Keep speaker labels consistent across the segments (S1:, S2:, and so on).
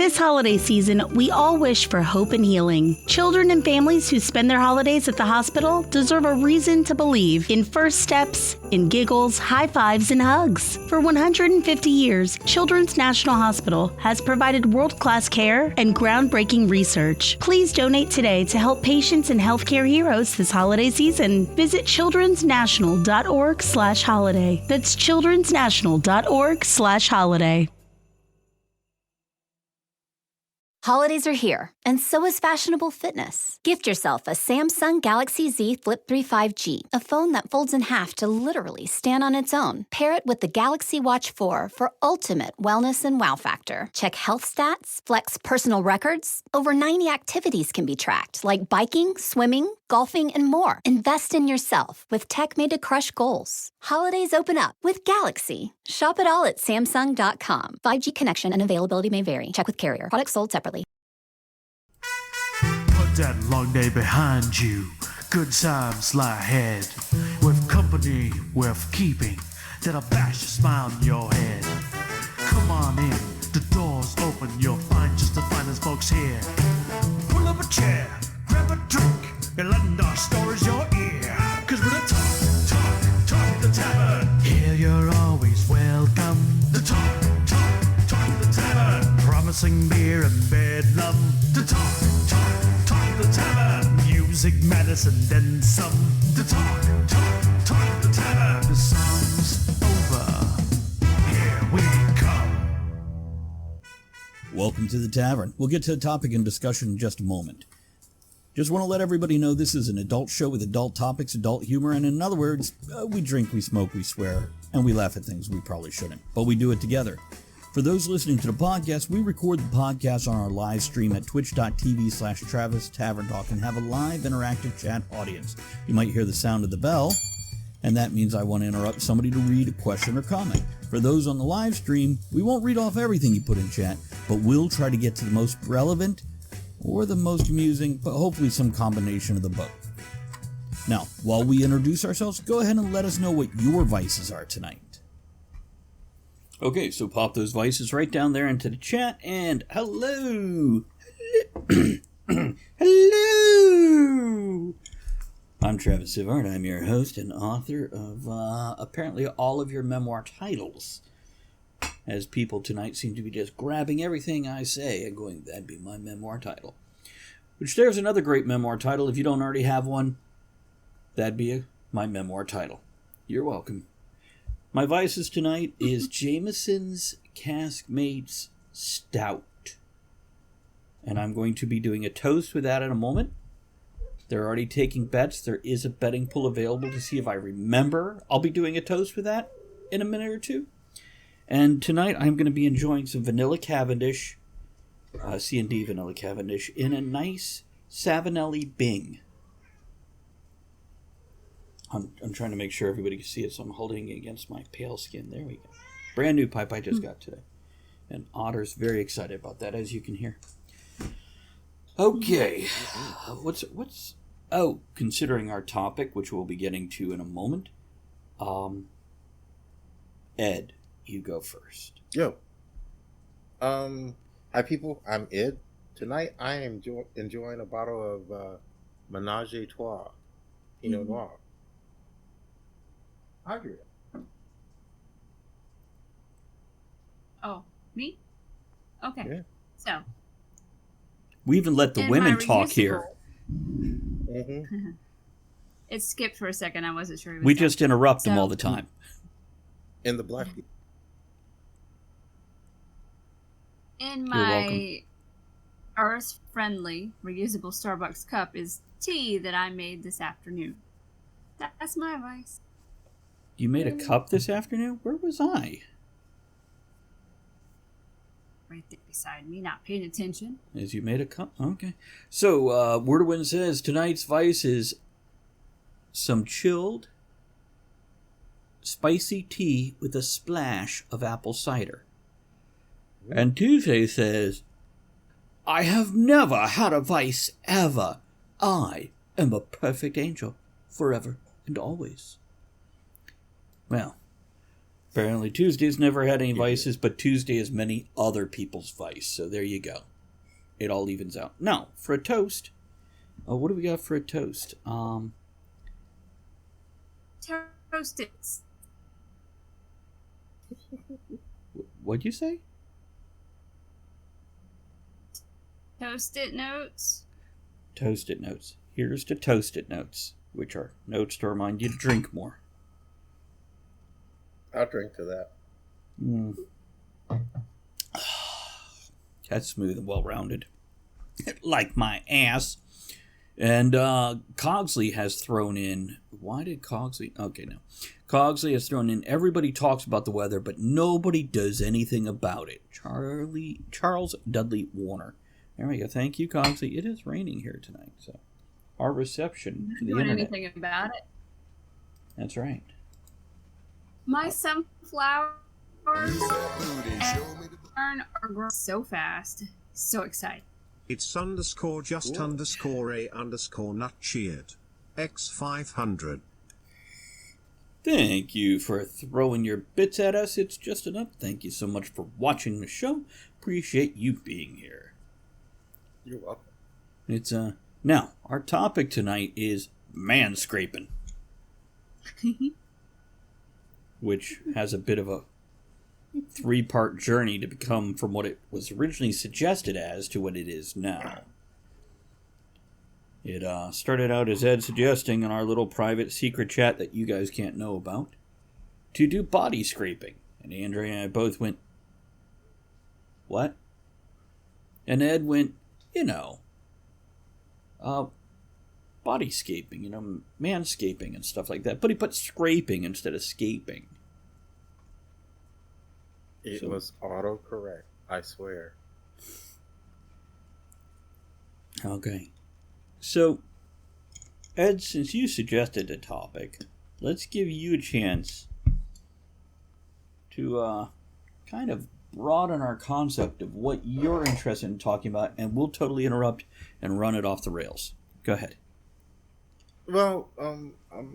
S1: This holiday season, we all wish for hope and healing. Children and families who spend their holidays at the hospital deserve a reason to believe in first steps, in giggles, high fives, and hugs. For 150 years, Children's National Hospital has provided world-class care and groundbreaking research. Please donate today to help patients and healthcare heroes this holiday season. Visit childrensnational.org/holiday. That's childrensnational.org/holiday.
S2: Holidays are here, and so is fashionable fitness. Gift yourself a Samsung Galaxy Z Flip 3 5G, a phone that folds in half to literally stand on its own. Pair it with the Galaxy Watch 4 for ultimate wellness and wow factor. Check health stats, flex personal records. Over 90 activities can be tracked, like biking, swimming, golfing, and more. Invest in yourself with tech made to crush goals. Holidays open up with Galaxy. Shop it all at Samsung.com. 5G connection and availability may vary. Check with carrier. Products sold separately.
S3: Put that long day behind you. Good times lie ahead. With company worth keeping, that'll bash a smile on your head. Come on in, the door's open. You'll find just the finest folks here. Pull up a chair, grab a drink, and lend our stories your ear. Cause we're the talk the tavern. Here you're always welcome. The talk the tavern. Promising beer and bedlam. The talk the tavern. Music, medicine, then some. The talk the tavern. The song's over. Here we come.
S4: Welcome to the tavern. We'll get to the topic and discussion in just a moment. Just want to let everybody know this is an adult show with adult topics, adult humor, and in other words, we drink, we smoke, we swear, and we laugh at things we probably shouldn't, but we do it together. For those listening to the podcast, we record the podcast on our live stream at twitch.tv/Travis Tavern Talk and have a live interactive chat audience. You might hear the sound of the bell, and that means I want to interrupt somebody to read a question or comment. For those on the live stream, we won't read off everything you put in chat, but we'll try to get to the most relevant or the most amusing, but hopefully some combination of the both. Now, while we introduce ourselves, go ahead and let us know what your vices are tonight. Okay, so pop those vices right down there into the chat, and hello! Hello! I'm Travis Sivart. I'm your host and author of apparently all of your memoir titles. As people tonight seem to be just grabbing everything I say and going, that'd be my memoir title. Which there's another great memoir title. If you don't already have one, that'd be my memoir title. You're welcome. My vices tonight is Jameson's Caskmates Stout. And I'm going to be doing a toast with that in a moment. They're already taking bets. There is a betting pool available to see if I remember. I'll be doing a toast with that in a minute or two. And tonight I'm going to be enjoying some vanilla Cavendish, C&D vanilla Cavendish, in a nice Savinelli Bing. I'm trying to make sure everybody can see it, so I'm holding it against my pale skin. There we go. Brand new pipe I just got today. And Otter's very excited about that, as you can hear. Okay. Considering our topic, which we'll be getting to in a moment. Ed, you go first.
S5: Yo. Hi, people. I'm Ed. Tonight, I am enjoying a bottle of Menage a Trois Pinot Noir. Andrea.
S6: Oh, me? Okay.
S5: Yeah.
S6: So.
S4: We even let the women talk here.
S5: Mm-hmm.
S6: It skipped for a second. I wasn't sure.
S4: We just interrupt them all the time.
S5: And the black people.
S6: In my earth-friendly, reusable Starbucks cup is tea that I made this afternoon. That's my advice.
S4: You made a cup this afternoon? Where was I?
S6: Right there beside me, not paying attention.
S4: As you made a cup? Okay. So, Wordwin says, tonight's vice is some chilled, spicy tea with a splash of apple cider. And Tuesday says, I have never had a vice ever. I am a perfect angel, forever and always. Well, Apparently Tuesday's never had any vices, but Tuesday has many other people's vice. So there you go. It all evens out. Now, for a toast, what do we got for a toast?
S6: Toast-its.
S4: What'd you say?
S6: Toast-it notes.
S4: Toast-it notes. Here's to toast-it notes, which are notes to remind you to drink more.
S5: I'll drink to that.
S4: That's smooth and well-rounded. Like my ass. And Cogsley has thrown in... Why did Cogsley... Okay, no. Cogsley has thrown in, everybody talks about the weather, but nobody does anything about it. Charles Dudley Warner. There we go. Thank you, Cogsley. It is raining here tonight, so our reception to the
S6: Doing
S4: internet.
S6: anything about it.
S4: That's right.
S6: My sunflowers are growing so fast. So excited.
S7: It's _just_a_nut cheered. X500.
S4: Thank you for throwing your bits at us. It's just enough. Thank you so much for watching the show. Appreciate you being here.
S5: You're welcome.
S4: It's now our topic tonight is manscraping, which has a bit of a 3-part journey to become from what it was originally suggested as to what it is now. It started out as Ed suggesting in our little private secret chat that you guys can't know about to do body scraping. And Andrea and I both went, what? And Ed went, bodyscaping, manscaping and stuff like that. But he put scraping instead of scaping.
S5: It was autocorrect, I swear.
S4: Okay. So, Ed, since you suggested the topic, let's give you a chance to kind of broaden our concept of what you're interested in talking about, and we'll totally interrupt and run it off the rails. Go ahead.
S5: Well,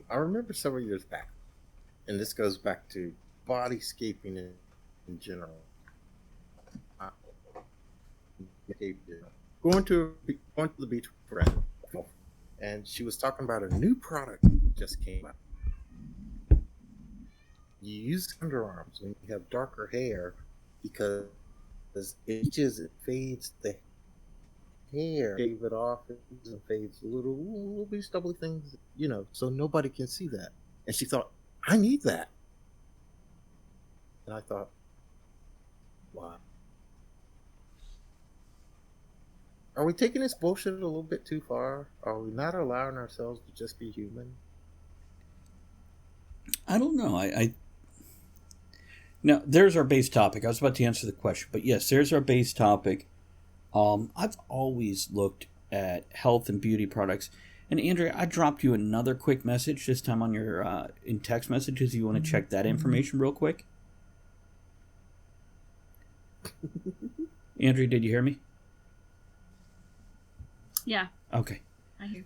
S5: I remember several years back, and this goes back to bodyscaping in general. Going to the beach with a friend, and she was talking about a new product that just came out. You use underarms when you have darker hair because it fades the hair, shave it off, and fades little bit stubbly things, so nobody can see that. And she thought, I need that. And I thought, wow. Are we taking this bullshit a little bit too far? Are we not allowing ourselves to just be human?
S4: I don't know. Now, there's our base topic. I was about to answer the question, but yes, there's our base topic. I've always looked at health and beauty products. And Andrea, I dropped you another quick message this time on your in text messages. You want to check that information real quick? Andrea, did you hear me?
S6: Yeah.
S4: Okay.
S6: I hear.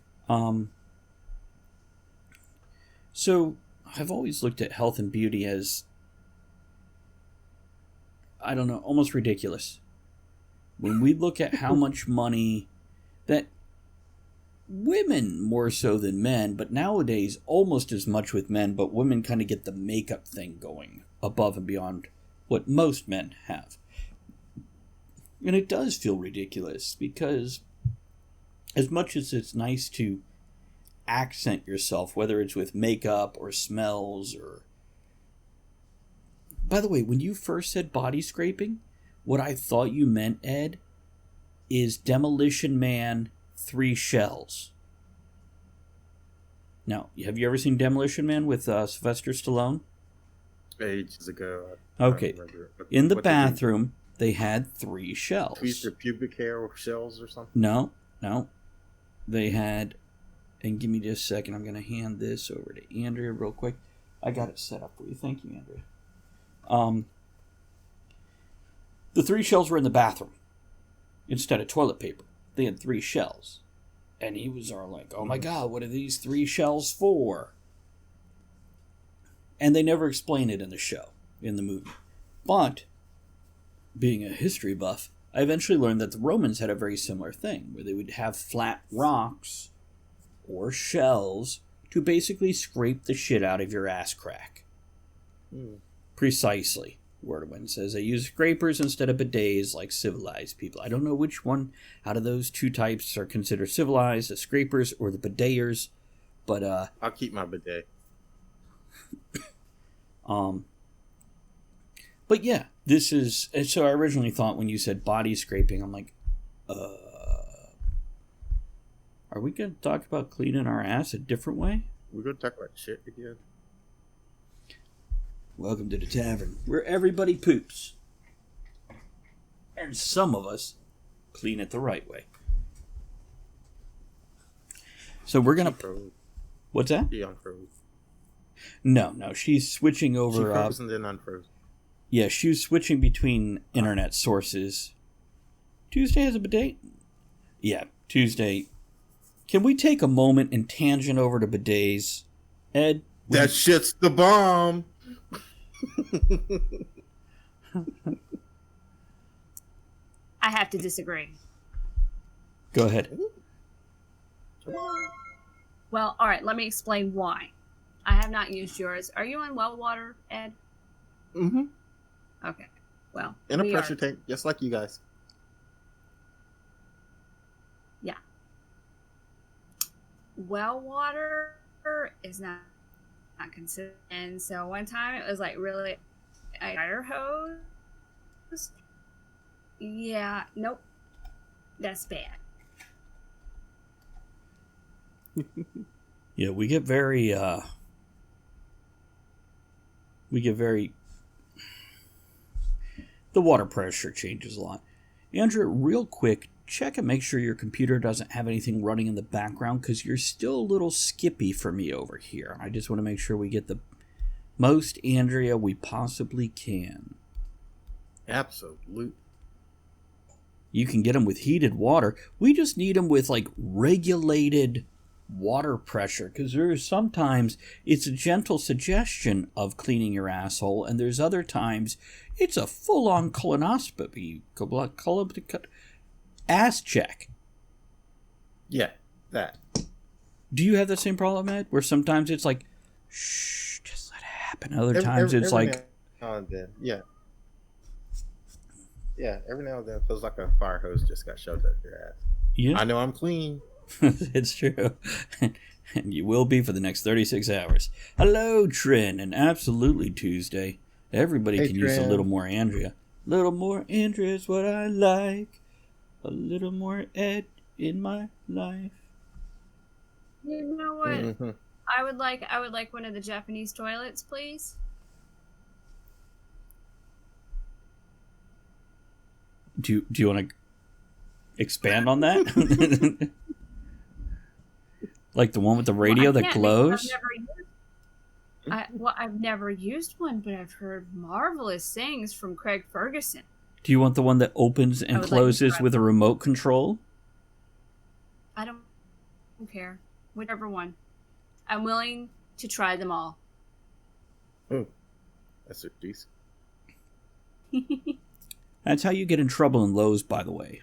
S4: So I've always looked at health and beauty as, I don't know, almost ridiculous. When we look at how much money that women more so than men, but nowadays almost as much with men, but women kind of get the makeup thing going above and beyond what most men have. And it does feel ridiculous because as much as it's nice to accent yourself, whether it's with makeup or smells or... By the way, when you first said body scraping, what I thought you meant, Ed, is Demolition Man 3 Shells. Now, have you ever seen Demolition Man with Sylvester Stallone?
S5: Ages ago.
S4: Okay. In the bathroom, they had 3 shells.
S5: Tweeze their pubic hair shells or something?
S4: No. They had, and give me just a second, I'm going to hand this over to Andrea real quick. I got it set up for you. Thank you, Andrea. The 3 shells were in the bathroom. Instead of toilet paper, they had 3 shells. And he was all like, oh my God, what are these 3 shells for? And they never explain it in the show. in the movie. But, being a history buff, I eventually learned that the Romans had a very similar thing, where they would have flat rocks or shells to basically scrape the shit out of your ass crack. Precisely. Wordwin says they use scrapers instead of bidets like civilized people. I don't know which one out of those two types are considered civilized, the scrapers or the bideters, but
S5: I'll keep my bidet.
S4: But yeah, this is, and so I originally thought when you said body scraping, I'm like, are we going to talk about cleaning our ass a different way?
S5: We're going to talk about shit again.
S4: Welcome to the tavern, where everybody poops. And some of us clean it the right way. So we're going to... What's that?
S5: She unfroze.
S4: No, she's switching over...
S5: She froze and then unfroze.
S4: Yeah, she was switching between internet sources. Tuesday has a bidet? Yeah, Tuesday. Can we take a moment and tangent over to bidets? Ed?
S5: That shit's the bomb!
S6: I have to disagree.
S4: Go ahead.
S6: Well, all right, let me explain why. I have not used yours. Are you on well water, Ed?
S5: Mm-hmm.
S6: Okay. Well,
S5: In a
S6: we
S5: pressure
S6: are.
S5: tank, just like you guys.
S6: Yeah. Well water is not considered. And so one time it was like really a fire hose. Yeah, nope. That's bad.
S4: Yeah, we get very the water pressure changes a lot. Andrea, real quick, check and make sure your computer doesn't have anything running in the background, because you're still a little skippy for me over here. I just want to make sure we get the most Andrea we possibly can.
S5: Absolutely.
S4: You can get them with heated water. We just need them with like regulated water pressure, because there's sometimes it's a gentle suggestion of cleaning your asshole, and there's other times it's a full-on colonoscopy, ass check.
S5: Yeah, that.
S4: Do you have the same problem, Ed, where sometimes it's like, shh, just let it happen? Other times it's
S5: every
S4: like,
S5: now and then, yeah. Yeah, every now and then it feels like a fire hose just got shoved up your ass.
S4: yeah,
S5: I know I'm clean.
S4: it's true. And you will be for the next 36 hours. Hello, Trin, and absolutely Tuesday. Everybody
S5: Hey,
S4: can use a
S5: Trin.
S4: little more Andrea. Little more Andrea is what I like. A little more Ed in my life.
S6: You know what?
S5: Mm-hmm.
S6: I would like one of the Japanese toilets, please.
S4: Do you want to expand on that? Like the one with the radio that glows?
S6: I've never used one, but I've heard marvelous things from Craig Ferguson.
S4: Do you want the one that opens and
S6: I would like to
S4: closes
S6: try
S4: with a remote control?
S6: I don't care. Whichever one. I'm willing to try them all.
S5: Oh, that's a decent.
S4: That's how you get in trouble in Lowe's, by the way.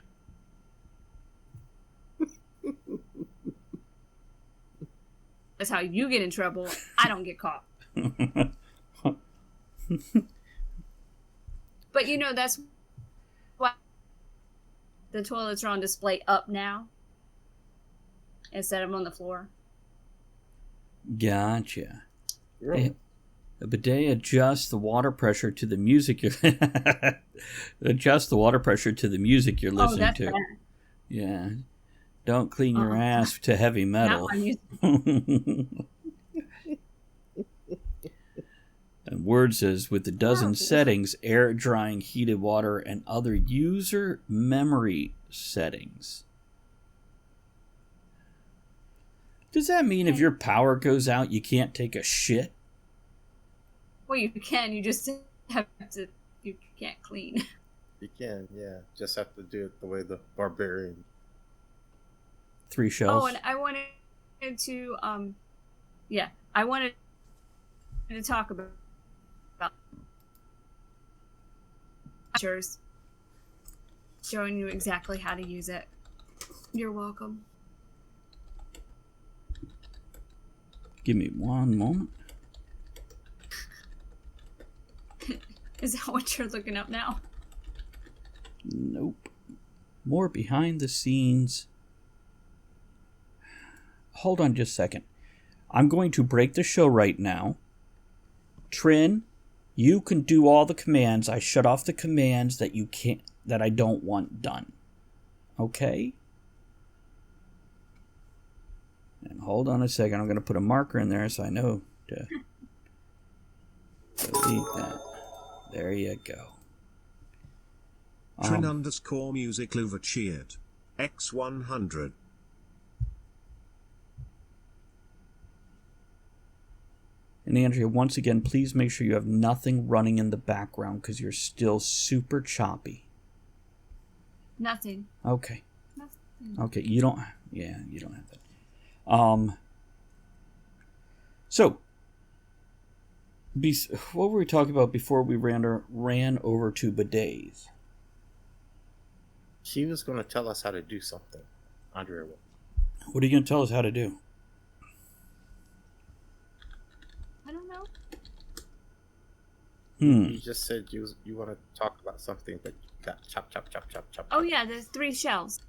S6: That's how you get in trouble. I don't get caught. But you know, that's why the toilets are on display up now instead of on the floor.
S4: Gotcha.
S5: Really?
S4: A bidet adjusts the water pressure to the music you're adjust the water pressure to the music you're listening
S6: that's
S4: to.
S6: bad.
S4: Yeah. Don't clean your
S6: Uh-uh.
S4: ass to heavy metal.
S6: Now I'm using-
S4: And Word says, with a dozen settings, air drying, heated water, and other user memory settings. Does that mean if your power goes out, you can't take a shit?
S6: Well, you can. You just have to. You can't clean.
S5: You can, yeah. Just have to do it the way the barbarian.
S4: 3 shells.
S6: Oh, and I wanted to. I wanted to talk about pictures showing you exactly how to use it. You're welcome.
S4: Give me one moment.
S6: Is that what you're looking up now?
S4: Nope. More behind the scenes. Hold on just a second. I'm going to break the show right now. Trin, you can do all the commands. I shut off the commands that you can't, that I don't want done. Okay? And hold on a second. I'm going to put a marker in there so I know to delete that. There you go.
S7: Trin _ music overcheered. X100.
S4: And Andrea, once again, please make sure you have nothing running in the background because you're still super choppy.
S6: Nothing.
S4: Okay.
S6: Nothing.
S4: Okay, you don't have that. So, what were we talking about before we ran over to bidets?
S5: She was going to tell us how to do something. Andrea will.
S4: What are you going to tell us how to do?
S6: I don't know.
S5: You just said you want to talk about something, but you got chop.
S6: Oh yeah, there's 3 shells.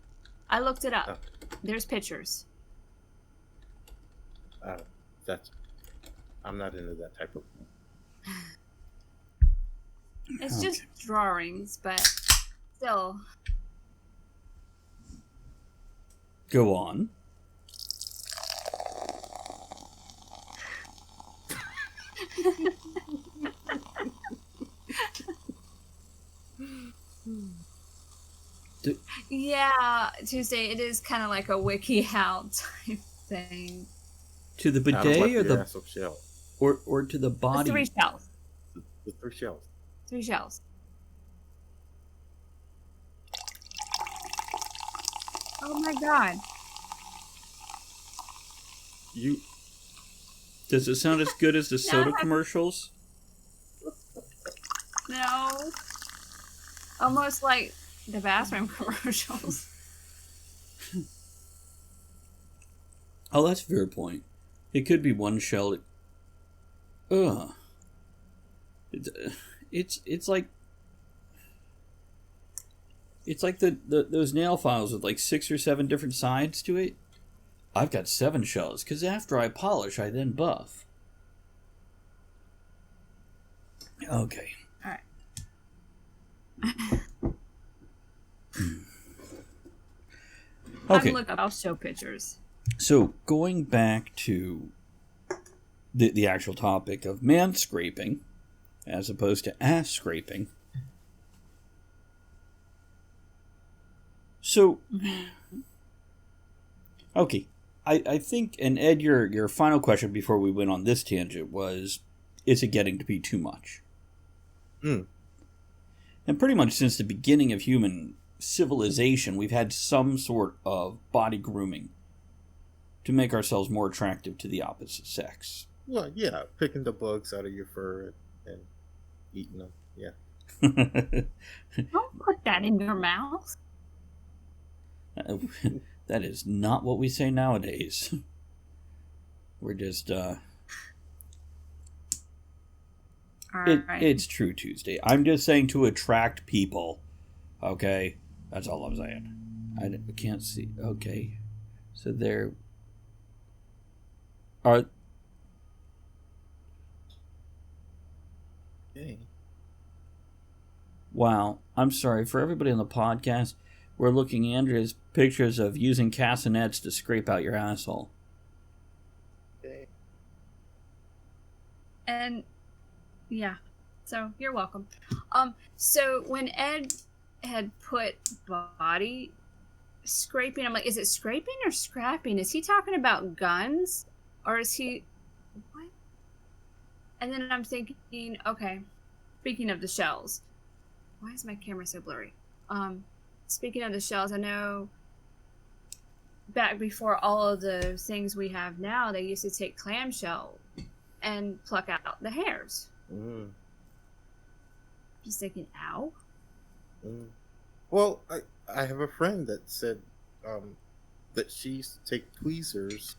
S6: I looked it up.
S5: Oh.
S6: There's pictures.
S5: I'm not into that type of.
S6: It's just drawings, but still.
S4: Go on.
S6: Yeah, Tuesday, it is kind of like a wiki how type thing.
S4: To the bidet or the
S5: shell?
S4: or to the body?
S6: 3 shells.
S5: The 3 shells.
S6: 3 shells. Oh my god.
S4: Does it sound as good as the soda commercials?
S6: No. Almost like the bathroom commercials.
S4: Oh, that's a fair point. It could be one shell. Ugh. It's like those nail files with like 6 or 7 different sides to it. I've got 7 shells because after I polish, I then buff. Okay.
S6: All right.
S4: Okay.
S6: Look, I'll show pictures.
S4: So going back to the actual topic of man scraping, as opposed to ass scraping. So, okay, I think, and Ed, your final question before we went on this tangent was, is it getting to be too much? And pretty much since the beginning of human civilization, we've had some sort of body grooming to make ourselves more attractive to the opposite sex.
S5: Well, yeah, picking the bugs out of your fur and eating them, yeah.
S6: Don't put that in your mouth.
S4: That is not what we say nowadays. We're just, It's True Tuesday. I'm just saying to attract people. Okay? That's all I'm saying. I can't see. Okay. So there are...
S5: Okay.
S4: Wow. I'm sorry. For everybody on the podcast, we're looking at Andrea's pictures of using castanets to scrape out your asshole.
S5: Okay.
S6: And yeah, so you're welcome. So when Ed had put body scraping, I'm like, is it scraping or scrapping? Is he talking about guns, or is he what? And then I'm thinking, okay, speaking of the shells, why is my camera so blurry? Speaking of the shells, I know back before all of the things we have now, they used to take clamshell and pluck out the hairs. Just thinking, ow.
S5: Mm. Well, I have a friend that said that she used to take tweezers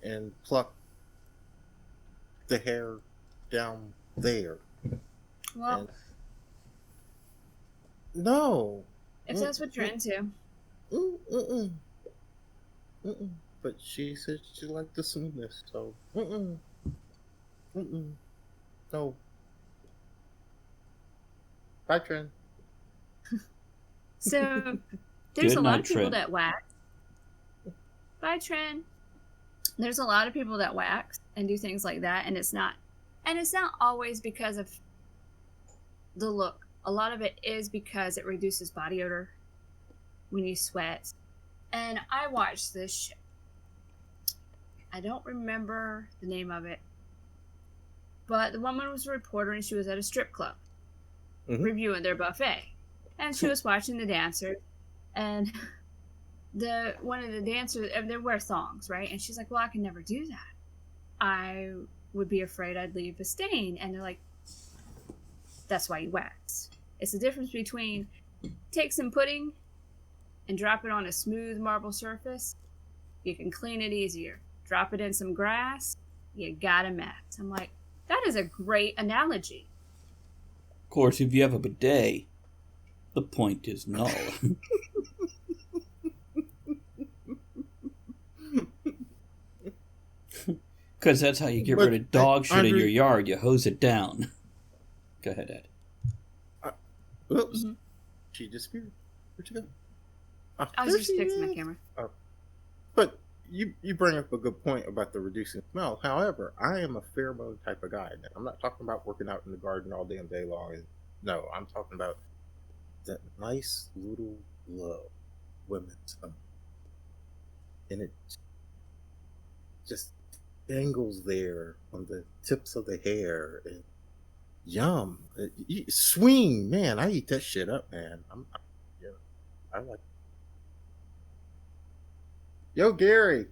S5: and pluck the hair down there.
S6: Well,
S5: And no.
S6: if that's what you're into.
S5: Mm-mm. Mm-mm. But she said she liked the smoothness, so mm-mm. No. Bye, Trent.
S6: So there's
S4: Good
S6: a lot
S4: night,
S6: of people
S4: Trent.
S6: that wax. Bye, Trin. There's a lot of people that wax and do things like that, and it's not always because of the look. A lot of it is because it reduces body odor when you sweat. And I watched this show. I don't remember the name of it, but the woman was a reporter and she was at a strip club reviewing their buffet, and she was watching the dancers, and one of the dancers, they wear thongs, right? And she's like, well, I can never do that. I would be afraid I'd leave a stain. And they're like, that's why you wax. It's the difference between take some pudding and drop it on a smooth marble surface. You can clean it easier. Drop it in some grass, you got a mess. I'm like, that is a great analogy.
S4: Of course, if you have a bidet, the point is null. Because that's how you get rid of dog shit in your yard. You hose it down. Go ahead, Ed.
S5: Oops. She disappeared. Where'd you go?
S6: I was just fixing my camera.
S5: But you bring up a good point about the reducing smell. However, I am a pheromone type of guy. I'm not talking about working out in the garden all damn day long. No, I'm talking about that nice little glow women smell. And it just dangles there on the tips of the hair. And yum. Swing, man. I eat that shit up, man. I like. Yo, Gary.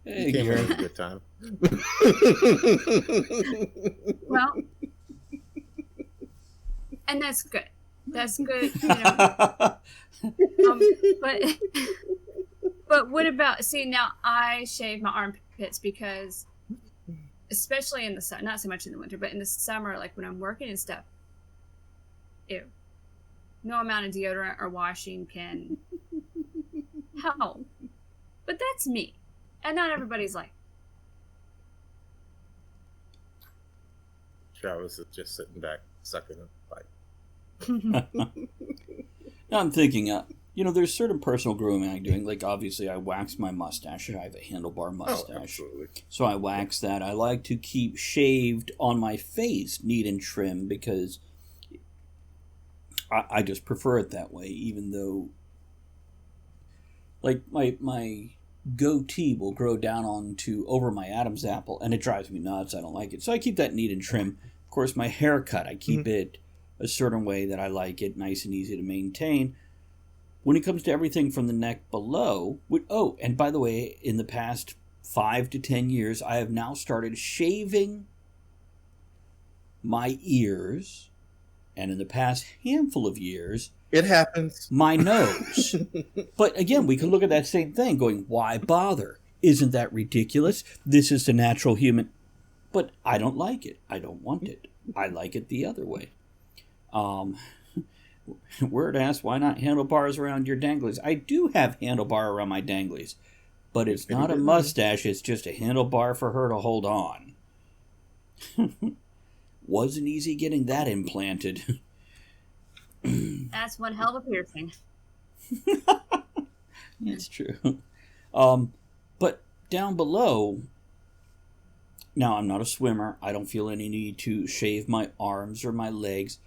S4: Hey,
S5: You came
S4: Gary.
S5: in a good time.
S6: Well, and that's good. That's good, you know. But what about? See, now I shave my armpits because, especially in the sun, not so much in the winter, but in the summer, like when I'm working and stuff. Ew. No amount of deodorant or washing can help. But that's me. And not everybody's like.
S5: Travis is just sitting back, sucking a bite.
S4: Now I'm thinking, there's certain personal grooming I'm doing. Like, obviously, I wax my mustache. I have a handlebar mustache.
S5: Oh, absolutely.
S4: So I wax that. I like to keep shaved on my face, neat and trim, because I just prefer it that way, even though, like, my goatee will grow down over my Adam's apple, and it drives me nuts. I don't like it. So I keep that neat and trim. Of course, my haircut, I keep it a certain way that I like it, nice and easy to maintain. When it comes to everything from the neck below, and by the way, in the past 5 to 10 years, I have now started shaving my ears, and in the past handful of years,
S5: it happens.
S4: My nose. But again, we can look at that same thing going, why bother? Isn't that ridiculous? This is the natural human. But I don't like it. I don't want it. I like it the other way. Word asked, why not handlebars around your danglies? I do have handlebar around my danglies. But it's not a mustache. It's just a handlebar for her to hold on. Wasn't easy getting that implanted.
S6: That's one hell of a piercing.
S4: It's true. But down below, now I'm not a swimmer. I don't feel any need to shave my arms or my legs.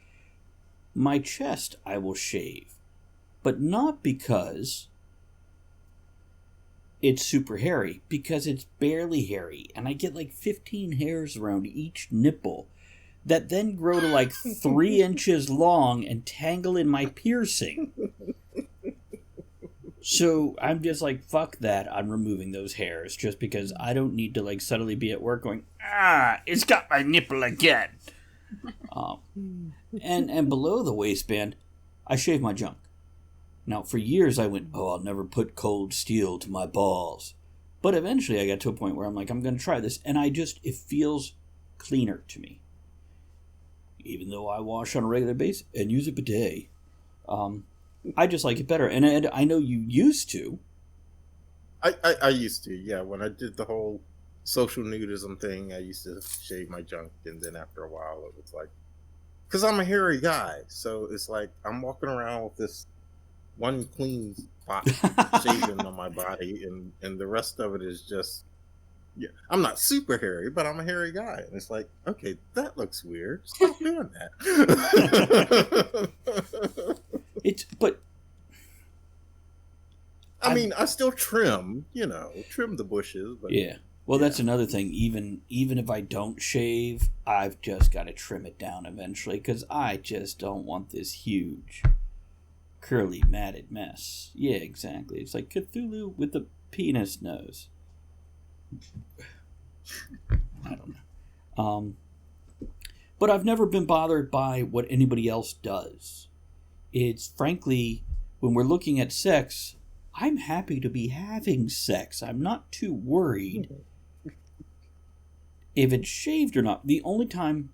S4: My chest I will shave. But not because it's super hairy, because it's barely hairy. And I get like 15 hairs around each nipple that then grow to like 3 inches long and tangle in my piercing. So I'm just like, fuck that. I'm removing those hairs just because I don't need to like suddenly be at work going, it's got my nipple again. and below the waistband, I shave my junk. Now, for years I went, I'll never put cold steel to my balls. But eventually I got to a point where I'm like, I'm going to try this. And it feels cleaner to me. Even though I wash on a regular basis and use a bidet, I just like it better. And I know you used to.
S5: I used to, yeah. When I did the whole social nudism thing, I used to shave my junk. And then after a while, it was like, because I'm a hairy guy. So it's like I'm walking around with this one clean spot shaving on my body, and the rest of it is just, yeah. I'm not super hairy, but I'm a hairy guy, and it's like, okay, that looks weird. Stop doing that.
S4: But
S5: I mean, I still trim the bushes, but
S4: yeah. Well, that's another thing. Even if I don't shave, I've just got to trim it down eventually because I just don't want this huge curly matted mess. Yeah, exactly. It's like Cthulhu with the penis nose. I don't know. But I've never been bothered by what anybody else does. It's frankly, when we're looking at sex, I'm happy to be having sex. I'm not too worried if it's shaved or not. The only time,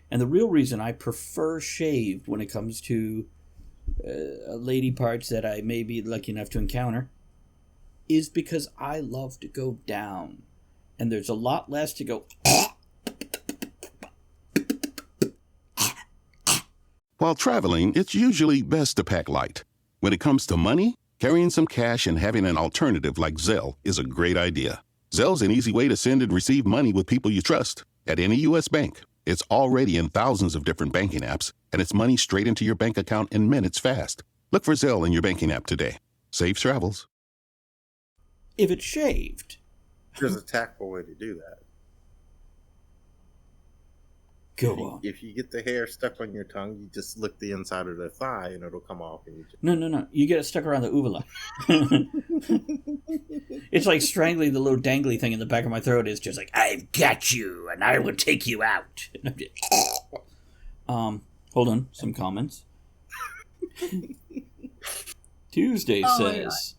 S4: and the real reason I prefer shaved when it comes to lady parts that I may be lucky enough to encounter, is because I love to go down. And there's a lot less to go.
S8: While traveling, it's usually best to pack light. When it comes to money, carrying some cash and having an alternative like Zelle is a great idea. Zelle's an easy way to send and receive money with people you trust. At any U.S. bank, it's already in thousands of different banking apps, and it's money straight into your bank account in minutes fast. Look for Zelle in your banking app today. Safe travels.
S4: If it's shaved.
S5: There's a tactful way to do that.
S4: Go on.
S5: If you get the hair stuck on your tongue, you just lick the inside of the thigh and it'll come off. And you just...
S4: No. You get it stuck around the uvula. It's like strangling the little dangly thing in the back of my throat. It's just like, I've got you, and I will take you out. Hold on. Some comments. Tuesday says,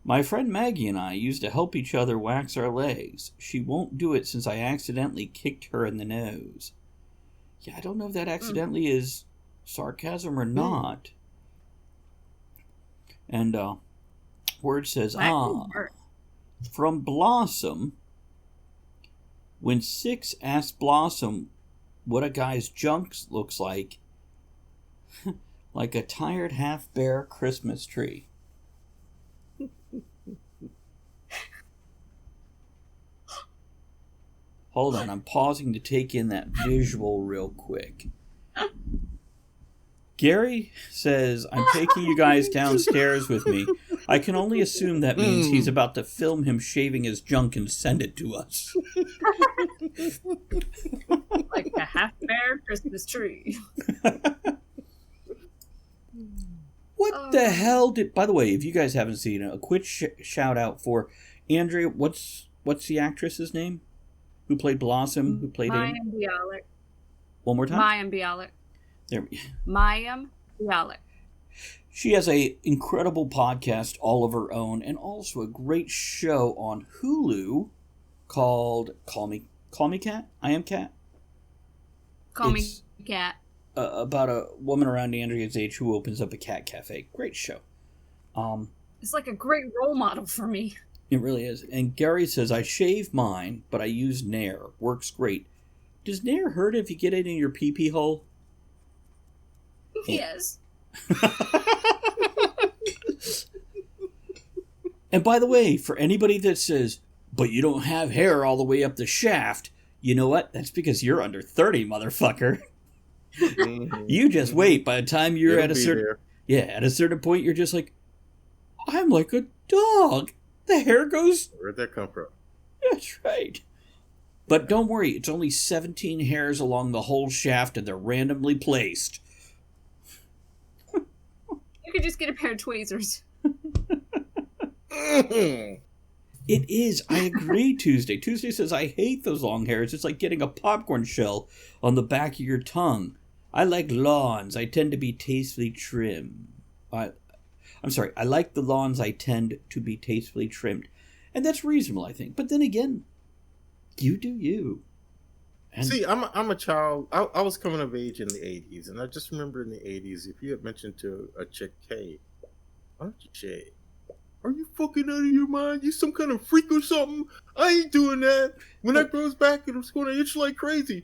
S4: my friend Maggie and I used to help each other wax our legs. She won't do it since I accidentally kicked her in the nose. Yeah, I don't know if that accidentally is sarcasm or not. And Word says, from Blossom, when Six asked Blossom what a guy's junk looks like a tired half-bare Christmas tree. Hold on, I'm pausing to take in that visual real quick. Gary says, I'm taking you guys downstairs with me. I can only assume that means he's about to film him shaving his junk and send it to us.
S6: Like a half-bare Christmas tree.
S4: What the hell did... By the way, if you guys haven't seen it, a quick shout out for Andrea. What's the actress's name? Who played Blossom? Who played
S6: Mayim Bialik.
S4: One more time?
S6: Mayim Bialik.
S4: There.
S6: Mayim Bialik.
S4: She has a incredible podcast all of her own, and also a great show on Hulu called Call Me Cat. I Am Cat.
S6: Call Me Cat.
S4: About a woman around Andrea's age who opens up a cat cafe. Great show.
S6: It's like a great role model for me.
S4: It really is. And Gary says, I shave mine, but I use Nair. Works great. Does Nair hurt if you get it in your pee-pee hole?
S6: Yes.
S4: And by the way, for anybody that says, but you don't have hair all the way up the shaft, you know what? That's because you're under 30, motherfucker. You just wait. By the time you're at a certain point, you're just like, I'm like a dog. The hair goes...
S5: Where'd that come from?
S4: That's right. But don't worry, it's only 17 hairs along the whole shaft, and they're randomly placed.
S6: You could just get a pair of tweezers.
S4: It is. I agree, Tuesday. Tuesday says, I hate those long hairs. It's like getting a popcorn shell on the back of your tongue. I like lawns. I tend to be tastefully trim. I'm sorry. I like the lawns. I tend to be tastefully trimmed. And that's reasonable, I think. But then again, you do you. And
S5: See, I'm a child. I was coming of age in the 80s, and I just remember in the 80s, if you had mentioned to a chick, hey, why don't you shave? Are you fucking out of your mind? You some kind of freak or something? I ain't doing that. When that grows back, it's going to itch like crazy.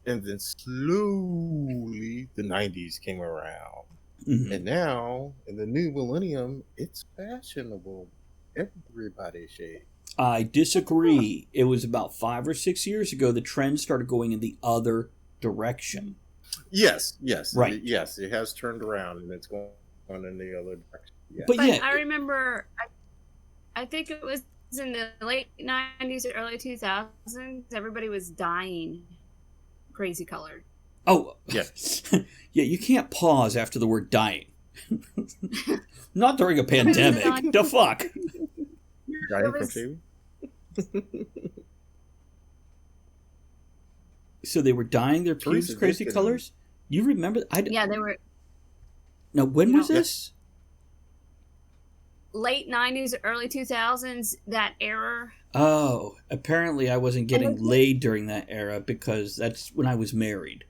S5: And then slowly, the 90s came around.
S4: Mhm.
S5: And now, in the new millennium, it's fashionable. Everybody shaves.
S4: I disagree. It was about 5 or 6 years ago the trend started going in the other direction.
S5: Yes.
S4: Right.
S5: Yes, it has turned around, and it's going in the other direction. Yeah.
S4: But
S6: But
S4: yeah,
S6: I remember, I think it was in the late 90s or early 2000s, everybody was dyeing crazy colored.
S4: oh,
S5: Yeah.
S4: yeah, you can't pause after the word dying. Not during a pandemic. The fuck?
S5: Dying
S6: It
S5: from
S6: was-
S5: shaving?
S4: So they were dyeing their pubes
S5: Teresa
S4: crazy
S5: did get
S4: colors? You remember?
S6: Yeah, they were
S4: Now, when
S6: You
S4: was
S6: know-
S4: this?
S6: late 90s, early 2000s, that era.
S4: Oh, apparently I wasn't getting
S6: was it-
S4: laid during that era because that's when I was married.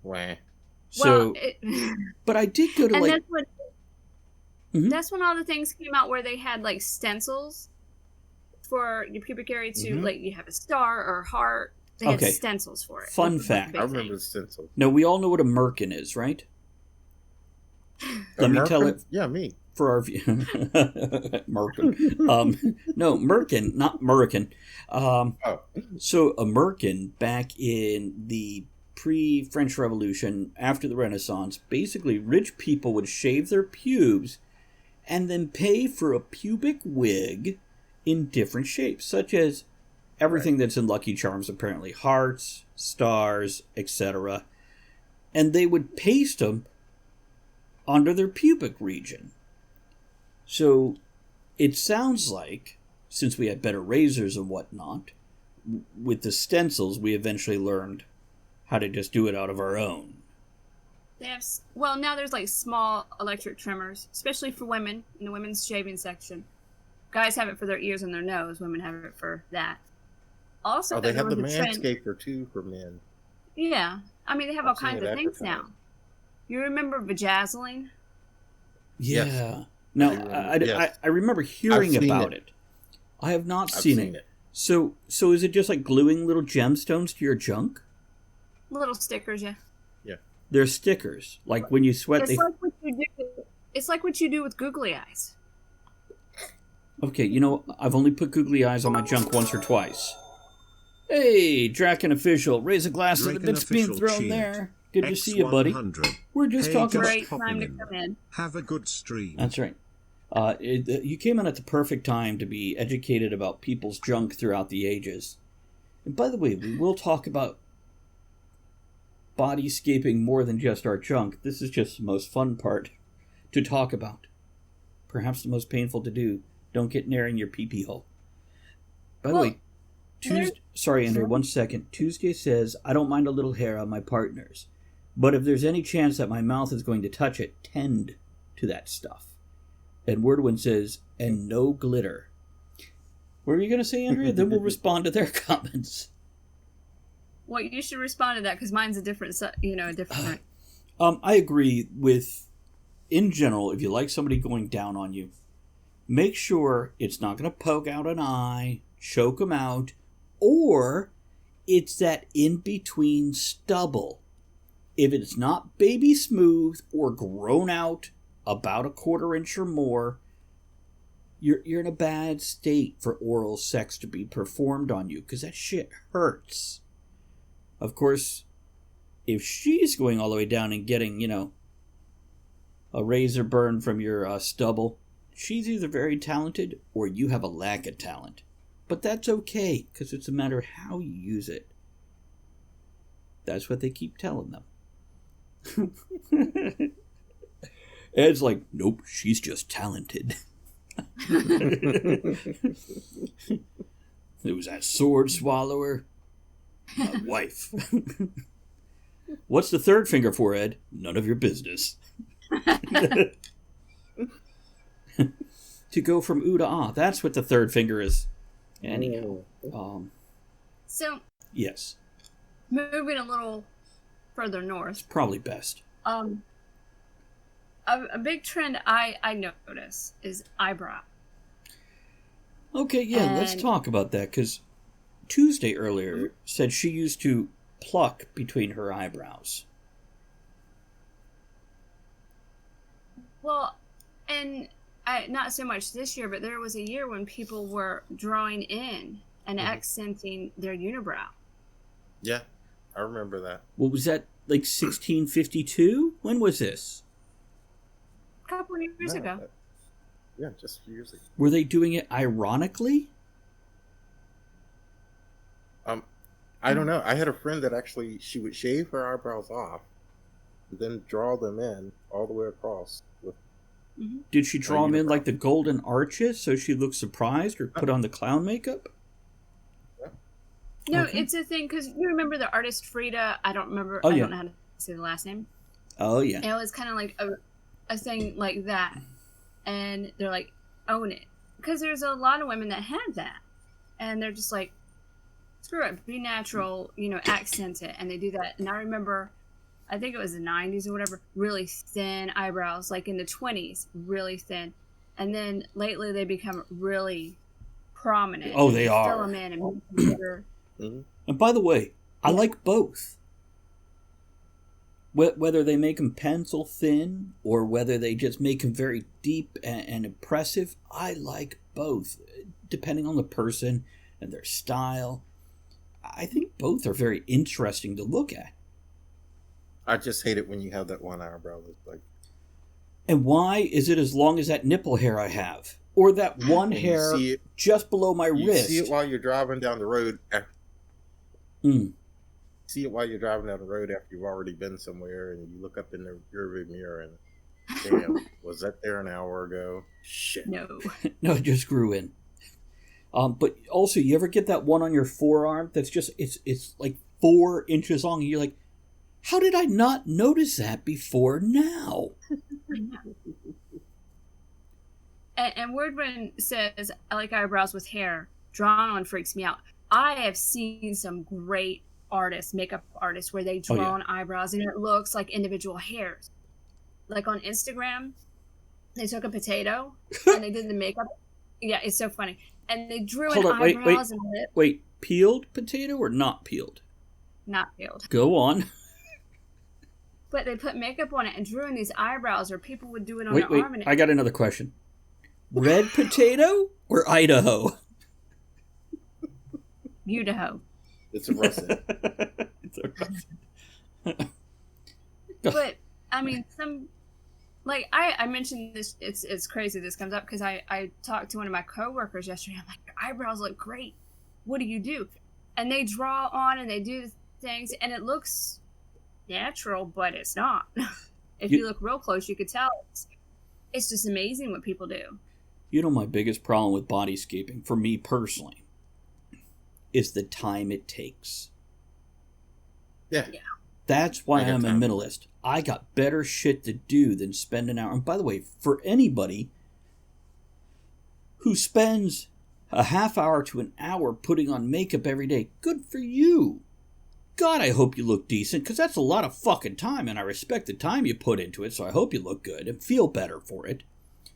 S5: Wah.
S4: So,
S6: Well,
S4: but I did go to
S6: and
S4: like,
S6: that's when
S4: Mhm.
S6: that's when all the things came out where they had like stencils for your pubic area to
S5: Mhm.
S6: like you have a star or a heart. They had
S4: Okay.
S6: stencils for it.
S4: Fun
S6: It was a
S4: fact.
S6: big
S5: I remember
S6: thing.
S5: the stencil.
S4: no, we all know what a merkin is, right? Let me tell
S5: American?
S4: it
S5: Yeah, me.
S4: for our view. Merkin. No, merkin, not Merkin.
S5: Oh.
S4: So a merkin back in the pre-French Revolution, after the Renaissance, basically rich people would shave their pubes and then pay for a pubic wig in different shapes, such as everything that's in Lucky Charms, apparently hearts, stars, etc. And they would paste them onto their pubic region. So it sounds like, since we had better razors and whatnot, with the stencils, we eventually learned how to just do it out of our own.
S6: They have well now there's like small electric trimmers, especially for women in the women's shaving section. Guys have it for their ears and their nose. Women have it for that. Also,
S5: Oh, they
S6: there
S5: have the
S6: was a trend-
S5: Manscaper too for men.
S6: Yeah, I mean they have all
S5: I've seen
S6: kinds
S5: it
S6: of things now.
S5: advertised.
S6: You remember vajazzling?
S4: Yeah.
S5: Yes.
S4: Now,
S5: I remember- yes.
S4: I remember hearing
S5: seen
S4: about
S5: it.
S4: it. I have not
S5: I've
S4: seen it. So is it just like gluing little gemstones to your junk?
S6: Little stickers, yeah.
S4: They're stickers. Like when you sweat,
S6: It's
S4: they...
S6: like what you do. It's like what you do with googly eyes.
S4: Okay, you know, I've only put googly eyes on my junk once or twice. Hey, Draken Official, raise a glass to the
S7: Draken
S4: bits being
S7: Official
S4: thrown
S7: cheered.
S4: there. Good to see you, buddy.
S7: X100.
S4: We're just
S7: Hey,
S4: talking about...
S6: Great
S7: popping
S6: time to
S7: in.
S6: come in.
S7: Have a good stream.
S4: That's right. You came in at the perfect time to be educated about people's junk throughout the ages. And by the way, we will talk about bodyscaping more than just our junk. This is just the most fun part to talk about. Perhaps the most painful to do. Don't get near in your pee-pee hole. By the
S6: Well,
S4: way, Tuesday... Sorry, Andrea, 1 second. Tuesday says, I don't mind a little hair on my partner's. But if there's any chance that my mouth is going to touch it, tend to that stuff. And Wordwin says, and no glitter. What are you going to say, Andrea? Then we'll respond to their comments.
S6: Well, you should respond to that because mine's a different, a different.
S4: I agree with, in general, if you like somebody going down on you, make sure it's not going to poke out an eye, choke them out, or it's that in-between stubble. If it's not baby smooth or grown out about a 1/4 inch or more, you're in a bad state for oral sex to be performed on you, because that shit hurts. Of course, if she's going all the way down and getting, a razor burn from your stubble, she's either very talented or you have a lack of talent. But that's okay, because it's a matter of how you use it. That's what they keep telling them. Ed's like, nope, she's just talented. There was that sword swallower. My wife. What's the third finger for, Ed? None of your business. To go from ooh to ah. That's what the third finger is. Anyhow.
S6: So,
S4: Yes.
S6: moving a little further north.
S4: It's probably best.
S6: A big trend I notice is eyebrow.
S4: Okay, yeah, let's
S6: And-
S4: talk about that, because Tuesday earlier said she used to pluck between her eyebrows.
S6: Well, and not so much this year, but there was a year when people were drawing in and accenting their unibrow.
S5: Yeah, I remember that.
S4: What was that, like 1652? When was this?
S6: A couple of years
S5: No,
S6: ago.
S5: Yeah, just a few years ago.
S4: Were they doing it ironically?
S5: I don't know. I had a friend that actually, she would shave her eyebrows off, and then draw them in all the way across.
S4: Did she draw them in
S5: unibrow.
S4: like the golden arches so she looked surprised, or put on the clown makeup?
S6: No,
S4: Okay.
S6: it's a thing because you remember the artist Frida. I don't remember.
S4: Oh,
S6: I
S4: yeah.
S6: don't know how to say the last name.
S4: Oh, yeah.
S6: And it was kind of like a thing like that, and they're like, own it, because there's a lot of women that have that, and they're just like, screw it, be natural, accent it, and they do that. And I remember, I think it was the 90s or whatever, really thin eyebrows, like in the 20s, really thin, and then lately they become really prominent.
S4: Oh,
S6: and
S4: they
S6: fill
S4: are.
S6: them in and make them bigger.
S4: And by the way, I like both. Whether they make them pencil thin or whether they just make them very deep and impressive, I like both, depending on the person and their style. I think both are very interesting to look at.
S5: I just hate it when you have that one eyebrow that's like.
S4: And why is it as long as that nipple hair I have? Or that one
S5: And you
S4: hair
S5: see it-
S4: just below my
S5: You
S4: wrist?
S5: see it while you're driving down the road.
S4: Mm.
S5: See it while you're driving down the road after you've already been somewhere, and you look up in the rearview mirror and, damn, was that there an hour ago? Shit.
S6: No.
S4: No, it just grew in. But also, you ever get that one on your forearm that's just, it's like 4 inches long, and you're like, how did I not notice that before now?
S6: And Wordman says, I like eyebrows with hair. Drawn on freaks me out. I have seen some great artists, makeup artists, where they draw on eyebrows and it looks like individual hairs. Like on Instagram, they took a potato and they did the makeup. Yeah, it's so funny. And they drew in
S4: Hold on, wait.
S6: eyebrows and lips.
S4: Wait, peeled potato or not peeled?
S6: Not peeled.
S4: Go on.
S6: But they put makeup on it and drew in these eyebrows, or people would do it on
S4: Wait,
S6: their arm. And
S4: I got another question. Red potato or Idaho?
S6: Idaho.
S5: It's a russet.
S4: It's a russet.
S6: But I mean, like I mentioned this. It's crazy this comes up because I talked to one of my coworkers yesterday. I'm like, your eyebrows look great. What do you do? And they draw on and they do things, and it looks natural, but it's not. If you look real close, you could tell. It's just amazing what people do.
S4: You know, my biggest problem with bodyscaping, for me personally, is the time it takes.
S5: Yeah.
S4: That's why
S5: I got
S4: I'm a
S5: time.
S4: minimalist. I got better shit to do than spend an hour. And by the way, for anybody who spends a half hour to an hour putting on makeup every day, good for you. God, I hope you look decent, because that's a lot of fucking time, and I respect the time you put into it, so I hope you look good and feel better for it.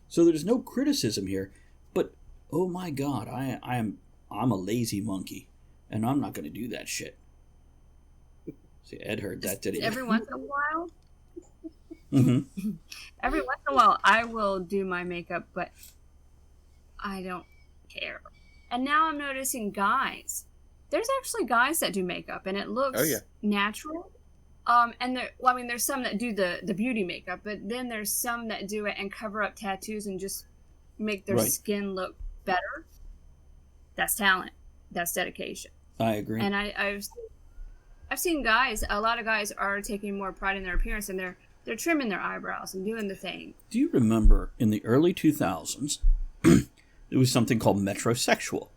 S4: So there's no criticism here, but oh my God, I'm a lazy monkey, and I'm not going to do that shit. See, Ed heard that, did he?
S6: Every once in a while,
S4: Mm-hmm.
S6: every once in a while, I will do my makeup, but I don't care. And now I'm noticing guys. There's actually guys that do makeup, and it looks natural. And there's some that do the beauty makeup, but then there's some that do it and cover up tattoos and just make their skin look better. That's talent. That's dedication.
S4: I agree.
S6: And I've seen guys. A lot of guys are taking more pride in their appearance, and they're trimming their eyebrows and doing the thing.
S4: Do you remember in the early 2000s, there was something called metrosexual?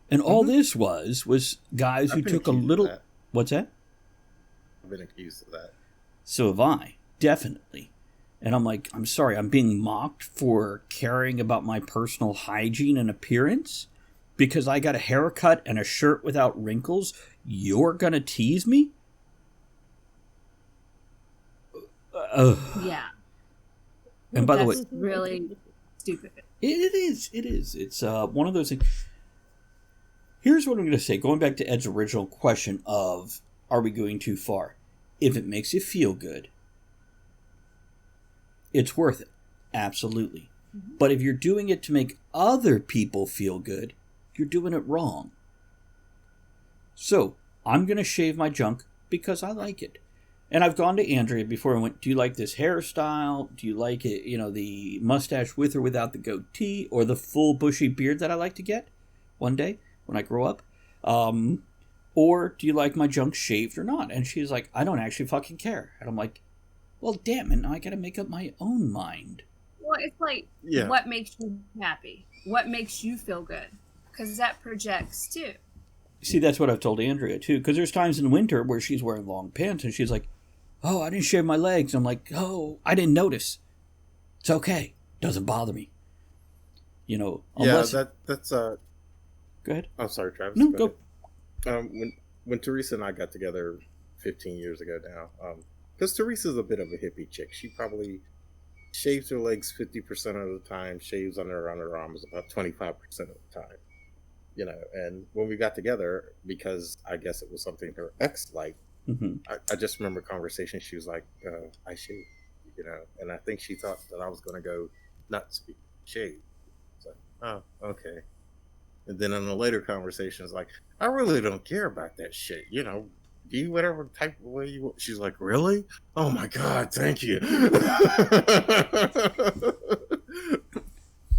S4: And all this was guys who
S5: I've been
S4: took a
S5: accused of
S4: little...
S5: that.
S4: What's that?
S5: been accused of that.
S4: So have I, definitely. And I'm like, I'm sorry, I'm being mocked for caring about my personal hygiene and appearance? Because I got a haircut and a shirt without wrinkles, you're gonna tease me?
S6: Yeah.
S4: And by the way,
S6: That's really stupid.
S4: it is. It's one of those things. Here's what I'm going to say. Going back to Ed's original question of, are we going too far? If it makes you feel good, it's worth it. Absolutely. Mm-hmm. But if you're doing it to make other people feel good, you're doing it wrong. So, I'm going to shave my junk because I like it. And I've gone to Andrea before and went, do you like this hairstyle? Do you like it, the mustache with or without the goatee, or the full bushy beard that I like to get one day when I grow up? Or do you like my junk shaved or not? And she's like, I don't actually fucking care. And I'm like, well, damn it, now I gotta make up my own mind.
S6: Well, it's like, what makes you happy? What makes you feel good? Because that projects too.
S4: See, that's what I've told Andrea too, because there's times in winter where she's wearing long pants and she's like, oh, I didn't shave my legs. I'm like, oh, I didn't notice. It's okay. Doesn't bother me. Unless...
S5: Yeah, that's
S4: Go ahead.
S5: I'm sorry, Travis.
S4: No, go.
S5: When Teresa and I got together 15 years ago now, because Teresa's a bit of a hippie chick. She probably shaves her legs 50% of the time, shaves under her underarms about 25% of the time. And when we got together, because I guess it was something her ex liked,
S4: mm-hmm.
S5: I just remember a conversation. She was like, I shave, and I think she thought that I was going to go nuts because shave. It's like, oh, okay. And then in a later conversation, it's like, I really don't care about that shit. Be whatever type of way you want. She's like, really? Oh my God, thank you.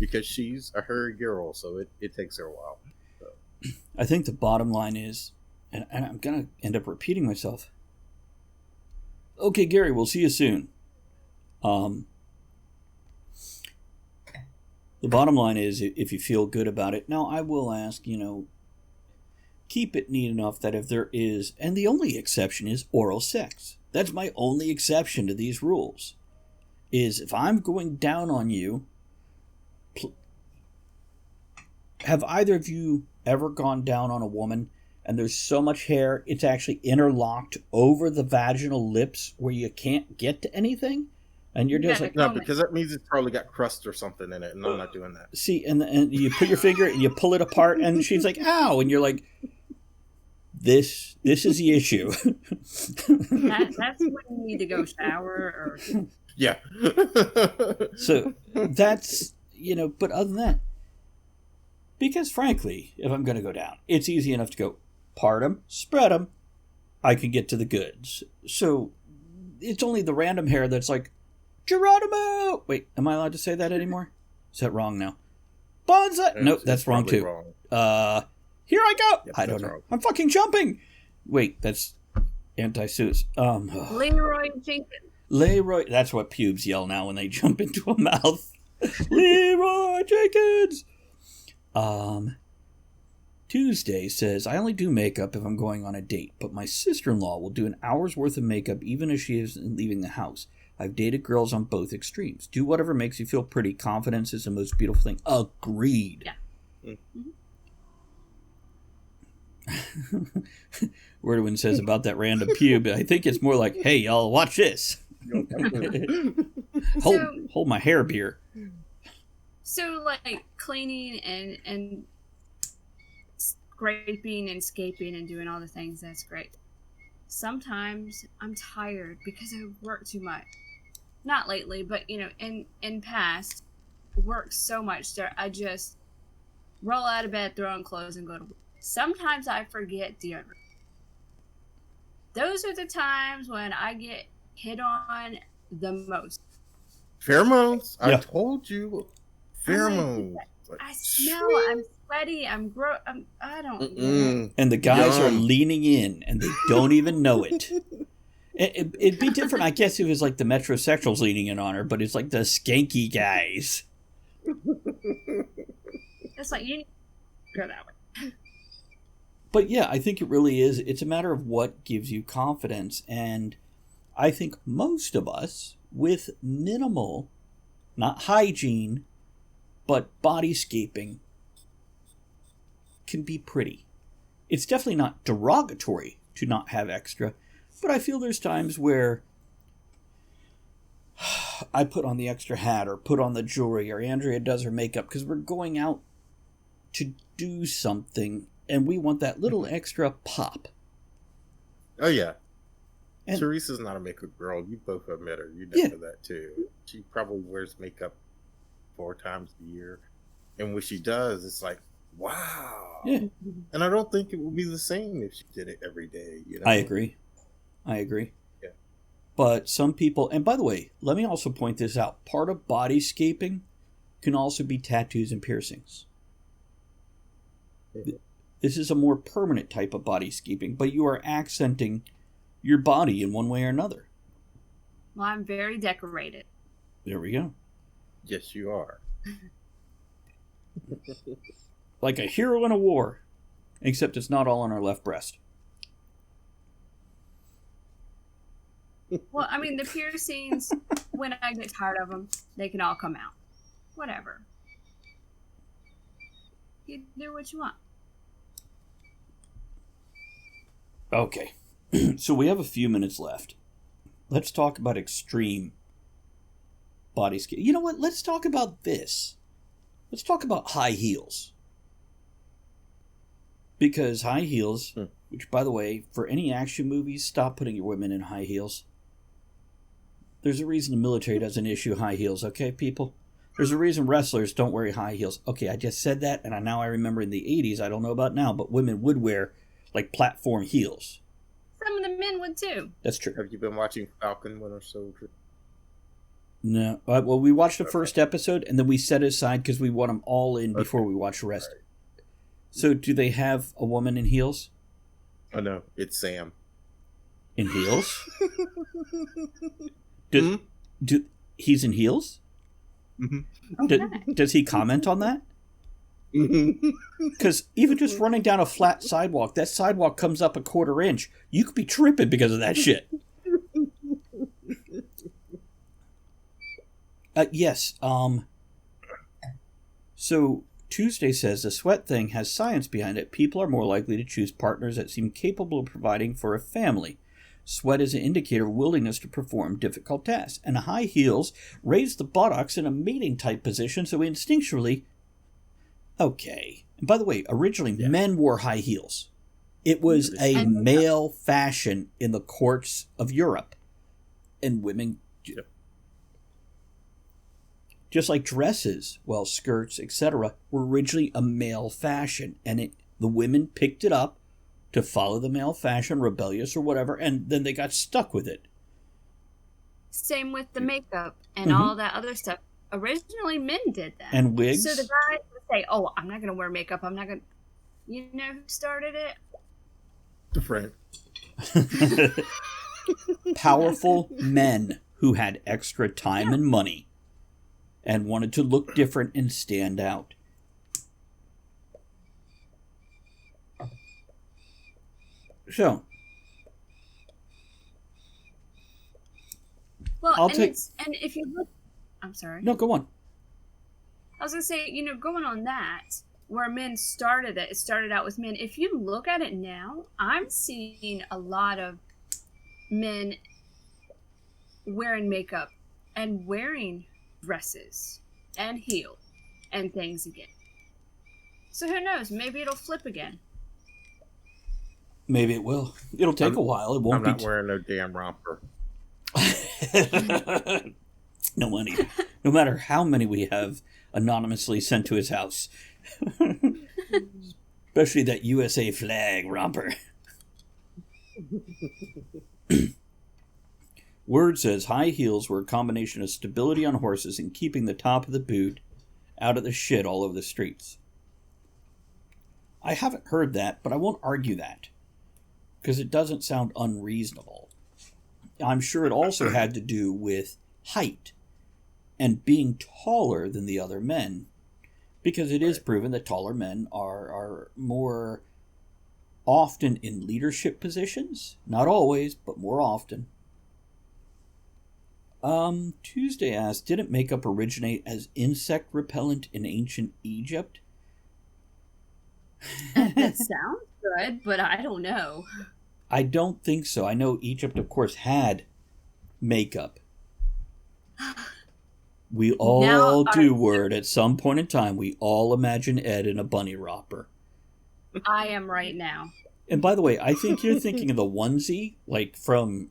S5: Because she's a hairy girl, so it takes her a while. So.
S4: I think the bottom line is, and I'm going to end up repeating myself. Okay, Gary, we'll see you soon. The bottom line is, if you feel good about it. Now, I will ask, keep it neat enough that if there is, and the only exception is oral sex. That's my only exception to these rules. Is if I'm going down on you, have either of you ever gone down on a woman and there's so much hair, it's actually interlocked over the vaginal lips where you can't get to anything? And you're just like...
S5: No, because that means it's probably got crust or something in it, and I'm not doing that.
S4: See, and you put your finger and you pull it apart, and she's like, ow! And you're like, this is the issue.
S6: That's when you need to go shower or...
S5: Yeah.
S4: So, that's, but other than that, because frankly, if I'm going to go down, it's easy enough to go part them, spread them, I can get to the goods. So, it's only the random hair that's like, Geronimo! Wait, am I allowed to say that anymore? Is that wrong now? Bonsai! Nope, that's wrong too. Wrong. Here I go!
S5: Yep,
S4: I don't know.
S5: Wrong.
S4: I'm fucking jumping! Wait, that's anti-suicide.
S6: Leroy Jenkins.
S4: Leroy, that's what pubes yell now when they jump into a mouth. Leroy Jenkins! Tuesday says, I only do makeup if I'm going on a date, but my sister-in-law will do an hour's worth of makeup even if she isn't leaving the house. I've dated girls on both extremes. Do whatever makes you feel pretty. Confidence is the most beautiful thing. Agreed.
S6: Yeah.
S4: Mm-hmm. Wordwin says about that random pube, I think it's more like, hey, y'all, watch this. hold my hair beer.
S6: So, like, cleaning and scraping and scaping and doing all the things, that's great. Sometimes I'm tired because I work too much. Not lately, but, in past, work so much that I just roll out of bed, throw on clothes, and go to work. Sometimes I forget deodorant. Those are the times when I get hit on the most.
S5: Pheromones?
S4: Yeah.
S5: I told you. Pheromones.
S6: I smell, I'm sweaty, I don't know.
S4: And the guys are leaning in, and they don't even know it. It'd be different, I guess, if it was like the metrosexuals leaning in on her, but it's like the skanky guys.
S6: It's like, you go that way.
S4: But yeah, I think it really is. It's a matter of what gives you confidence. And I think most of us, with minimal, not hygiene, but bodyscaping, can be pretty. It's definitely not derogatory to not have extra, but I feel there's times where I put on the extra hat or put on the jewelry or Andrea does her makeup because we're going out to do something and we want that little extra pop.
S5: Oh, yeah.
S4: And
S5: Teresa's not a makeup girl. You both have met her. You know that too. She probably wears makeup 4 times a year. And when she does, it's like, wow.
S4: Yeah.
S5: And I don't think it would be the same if she did it every day. You know?
S4: I agree.
S5: Yeah.
S4: But some people, and by the way, let me also point this out. Part of bodyscaping can also be tattoos and piercings.
S5: Yeah.
S4: This is a more permanent type of bodyscaping, but you are accenting your body in one way or another.
S6: Well, I'm very decorated.
S4: There we go.
S5: Yes, you are.
S4: Like a hero in a war, except it's not all on our left breast.
S6: Well, I mean, the piercings, when I get tired of them, they can all come out. Whatever. You do what you want.
S4: Okay. So we have a few minutes left. Let's talk about extreme bodyscape. You know what? Let's talk about this. Let's talk about high heels. Because high heels, which, by the way, for any action movies, stop putting your women in high heels. There's a reason the military doesn't issue high heels, okay, people? There's a reason wrestlers don't wear high heels. Okay, I just said that, and now I remember in the 80s, I don't know about now, but women would wear, like, platform heels.
S6: Some of the men would, too.
S4: That's true.
S5: Have you been watching Falcon Winter Soldier?
S4: No. Well, we watched the first episode, and then we set it aside because we want them all in before we watch the rest. Right. So, do they have a woman in heels?
S5: Oh, no. It's Sam.
S4: In heels? He's in heels?
S5: Mm-hmm.
S4: Does he comment on that? Because even just running down a flat sidewalk, that sidewalk comes up a 1/4 inch. You could be tripping because of that shit. Yes. So Tuesday says the sweat thing has science behind it. People are more likely to choose partners that seem capable of providing for a family. Sweat is an indicator of willingness to perform difficult tasks, and high heels raise the buttocks in a mating-type position, so instinctually... Okay. And by the way, originally, men wore high heels. It was a male fashion in the courts of Europe. And women... Just like dresses, well, skirts, etc., were originally a male fashion, and the women picked it up to follow the male fashion, rebellious or whatever, and then they got stuck with it.
S6: Same with the makeup and all that other stuff. Originally, men did that.
S4: And wigs.
S6: So the guys would say, oh, I'm not going to wear makeup. I'm not going to... You know who started it?
S5: The friend.
S4: Powerful men who had extra time and money and wanted to look different and stand out. So,
S6: well, and if you look, I'm sorry.
S4: No, go on.
S6: I was gonna say, going on that, where men started it started out with men. If you look at it now, I'm seeing a lot of men wearing makeup and wearing dresses and heels and things again. So who knows? Maybe it'll flip again.
S4: Maybe it will. It'll take a while. It won't
S5: I'm not wearing no damn romper.
S4: No money. No matter how many we have anonymously sent to his house. Especially that USA flag romper. Word says high heels were a combination of stability on horses and keeping the top of the boot out of the shit all over the streets. I haven't heard that, but I won't argue that. Because it doesn't sound unreasonable. I'm sure it also had to do with height and being taller than the other men. Because it is proven that taller men are more often in leadership positions. Not always, but more often. Tuesday asked, didn't makeup originate as insect repellent in ancient Egypt?
S6: That sounds good, but I don't know.
S4: I don't think so. I know Egypt, of course, had makeup. We all do, Word. At some point in time, we all imagine Ed in a bunny romper.
S6: I am right now.
S4: And by the way, I think you're thinking of the onesie, like from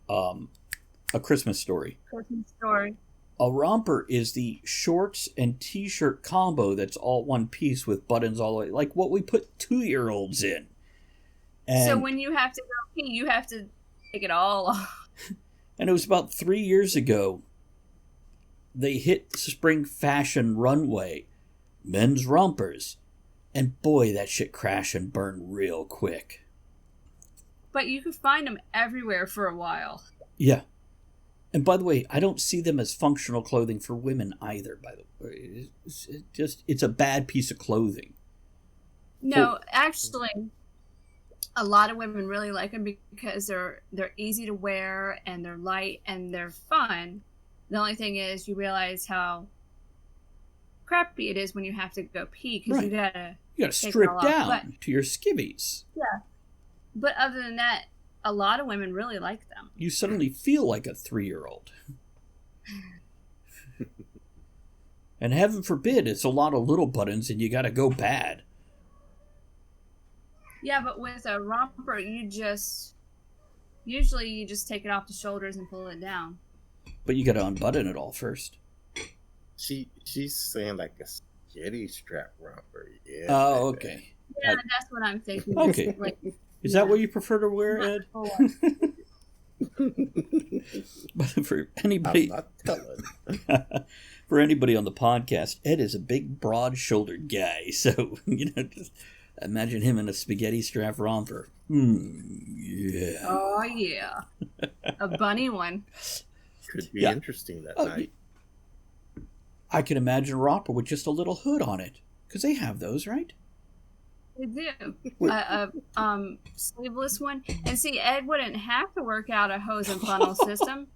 S4: A Christmas Story.
S6: Christmas Story.
S4: A romper is the shorts and t-shirt combo that's all one piece with buttons all the way, like what we put 2-year-olds in. And,
S6: so when you have to go pee, you have to take it all off.
S4: And it was about 3 years ago, they hit spring fashion runway, men's rompers, and boy, that shit crashed and burned real quick.
S6: But you could find them everywhere for a while.
S4: Yeah. And by the way, I don't see them as functional clothing for women either, by the way. It's a bad piece of clothing.
S6: No, actually, a lot of women really like them because they're easy to wear and they're light and they're fun. The only thing is you realize how crappy it is when you have to go pee because you gotta
S4: strip down to your skivvies.
S6: Yeah. But other than that, a lot of women really like them.
S4: You suddenly feel like a 3-year-old. And heaven forbid, it's a lot of little buttons and you gotta go bad.
S6: Yeah, but with a romper, usually you just take it off the shoulders and pull it down.
S4: But you gotta unbutton it all first.
S5: She's saying like a spaghetti strap romper. Yeah.
S4: Oh, okay.
S6: Yeah, that's what I'm thinking.
S4: Okay. Is that what you prefer to wear, Ed? But for anybody,
S5: I'm not telling.
S4: for anybody on the podcast, Ed is a big, broad-shouldered guy. So just imagine him in a spaghetti strap romper. Yeah.
S6: Oh yeah, a bunny one.
S5: Could be interesting that night.
S4: I can imagine a romper with just a little hood on it, because they have those, right?
S6: They do. Sleeveless one. And see, Ed wouldn't have to work out a hose and funnel system.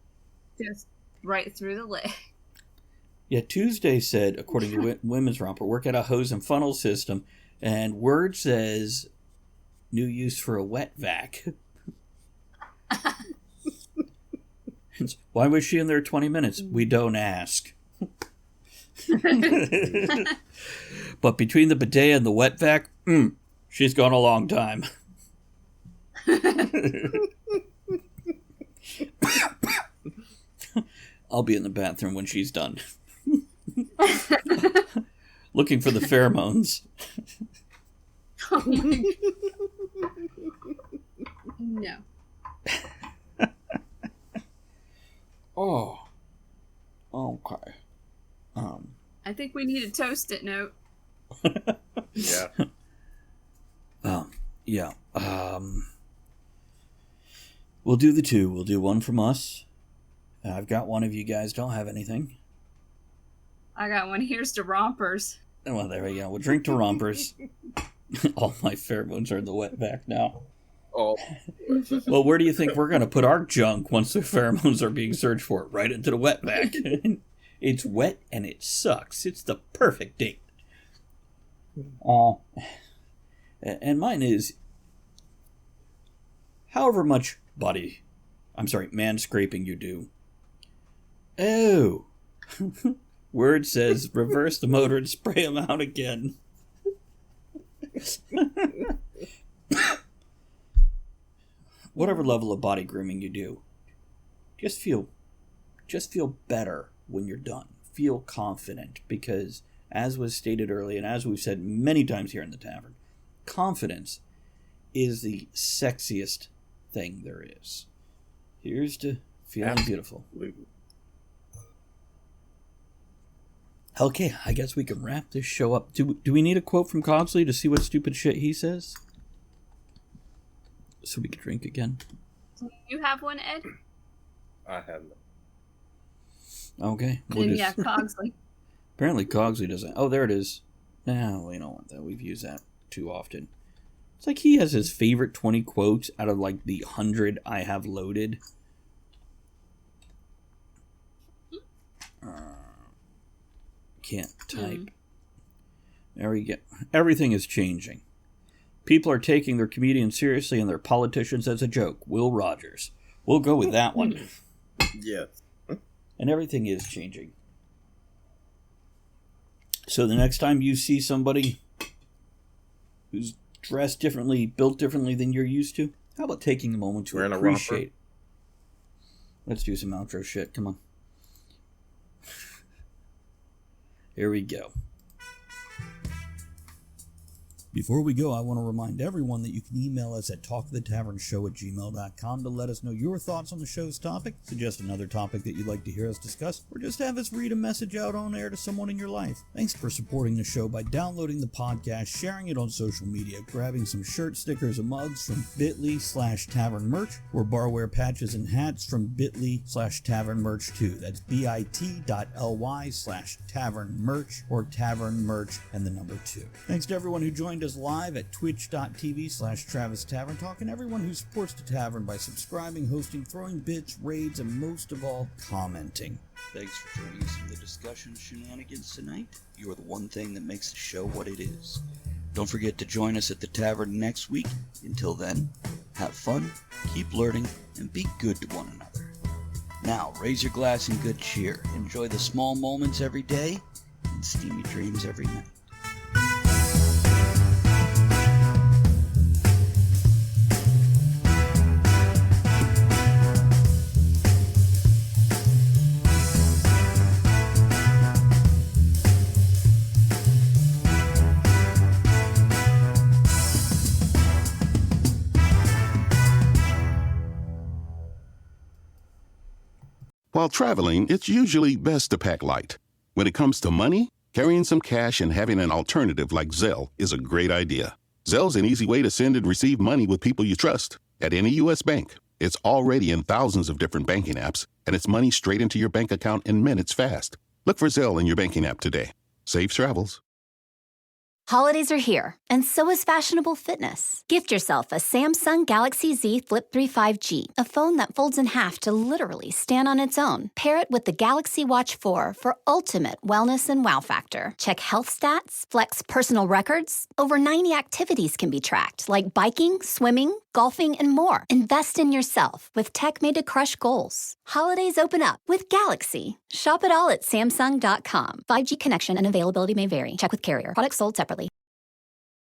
S6: Just right through the leg.
S4: Yeah, Tuesday said, according to Women's Romper, work out a hose and funnel system. And Word says, new use for a wet vac. Why was she in there 20 minutes? We don't ask. But between the bidet and the wet vac, she's gone a long time. I'll be in the bathroom when she's done. Looking for the pheromones.
S6: Oh my God. No.
S4: Oh. Okay.
S6: I think we need a toast-it note.
S5: Yeah.
S4: Yeah. We'll do the two. We'll do one from us. I've got one if you guys don't have anything.
S6: I got one. Here's to rompers.
S4: Well, there we go. We'll drink to rompers. All my pheromones are in the wet vac now.
S5: Oh.
S4: Well, where do you think we're going to put our junk once the pheromones are being searched for? Right into the wet vac. It's wet and it sucks. It's the perfect date. And mine is, however much man scraping you do. Oh. Word says, reverse the motor and spray them out again. Whatever level of body grooming you do, just feel better when you're done. Feel confident, because as was stated earlier, and as we've said many times here in the tavern, confidence is the sexiest thing there is. Here's to feeling beautiful. Okay, I guess we can wrap this show up. Do we need a quote from Cogsley to see what stupid shit he says? So we can drink again.
S6: Do you have one, Ed?
S5: I have no.
S4: Okay.
S6: Yeah, Cogsley.
S4: Apparently Cogsley doesn't. Oh, there it is. No, we don't want that. We've used that too often. It's like he has his favorite 20 quotes out of like the 100 I have loaded. Can't type. There we go. Everything is changing. People are taking their comedians seriously and their politicians as a joke. Will Rogers. We'll go with that one.
S5: Yeah.
S4: And everything is changing. So the next time you see somebody who's dressed differently, built differently than you're used to, how about taking a moment to appreciate? Let's do some outro shit. Come on. Here we go. Before we go, I want to remind everyone that you can email us at talkofthetavernshow@gmail.com to let us know your thoughts on the show's topic, suggest another topic that you'd like to hear us discuss, or just have us read a message out on air to someone in your life. Thanks for supporting the show by downloading the podcast, sharing it on social media, grabbing some shirt stickers and mugs from bit.ly/tavernmerch, or barware patches and hats from bit.ly/tavernmerch2. That's bit.ly/tavernmerch or tavernmerch and the number 2. Thanks to everyone who joined us live at twitch.tv/Travis Tavern Talk, and everyone who supports the tavern by subscribing, hosting, throwing bits, raids, and most of all, commenting. Thanks for joining us in the discussion shenanigans tonight. You are the one thing that makes the show what it is. Don't forget to join us at the tavern next week. Until then, have fun, keep learning, and be good to one another. Now, raise your glass in good cheer. Enjoy the small moments every day and steamy dreams every night.
S8: While traveling, it's usually best to pack light. When it comes to money, carrying some cash and having an alternative like Zelle is a great idea. Zelle's an easy way to send and receive money with people you trust. At any U.S. bank, it's already in thousands of different banking apps, and it's money straight into your bank account in minutes fast. Look for Zelle in your banking app today. Safe travels.
S2: Holidays are here, and so is fashionable fitness. Gift yourself a Samsung Galaxy Z Flip 3 5G, a phone that folds in half to literally stand on its own. Pair it with the Galaxy Watch 4 for ultimate wellness and wow factor. Check health stats, flex personal records. Over 90 activities can be tracked, like biking, swimming, golfing, and more. Invest in yourself with tech made to crush goals. Holidays open up with Galaxy. Shop it all at Samsung.com. 5G connection and availability may vary. Check with carrier. Products sold separately.